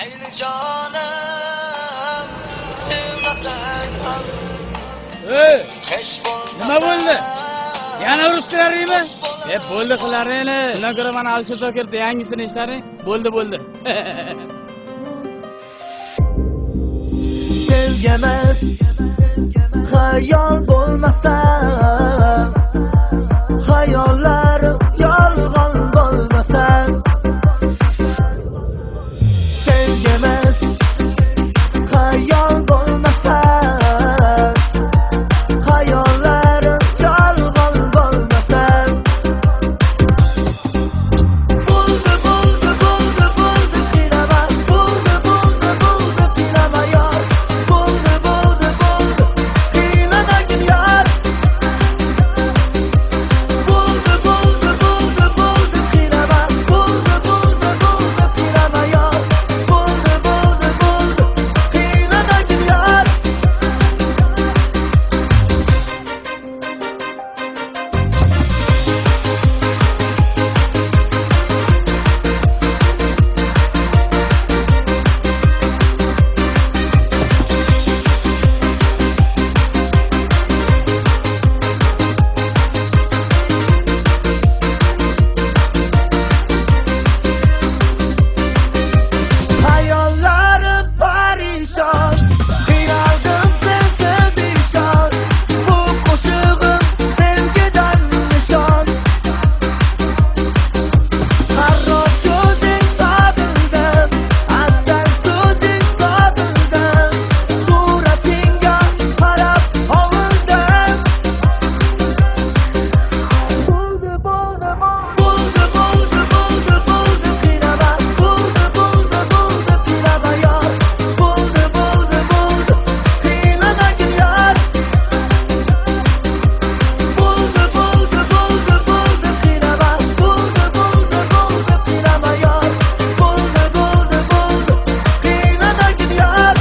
Mayli jonim, sevmasang ham hech bo'lmasa. Nima bo'ldi? Yana urishtirarmi? Bo'ldi qilaringni. Undan ko'ra mana Alisher Zokirni yangisini ishlaring. Bo'ldi. Sevgamas xayol bo'lmasa, xayollar yolg'on bo'lmasa. Sevgamas xayol bo'lmasa, xayollar yolg'on bo'lmasa. Bo'ldi qilama, bo'ldi qilama yor. Bo'ldi qilamagin yor. Bo'ldi qilama, bo'ldi qilama yor. Bo'ldi qilamagin yor. Hayollarim parishon, qiynaldim sensiz ishon. Bu qo'shig'im sevgidan nishon. Harrob ko'zing sog'indim, asal so'zing sog'indim. Suratingga qarab ovundim. Bo'ldi qilama, bo'ldi qilama yor. Bo'ldi qilamagin yor. Bo'ldi qilama, bo'ldi qilama yor. Bo'ldi qilamagin yor.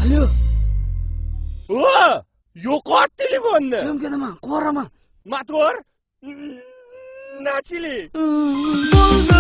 Alo, Yo'qot telefonni. syomkadaman, qo'raman. Motor? Nachilik? Bo'ldi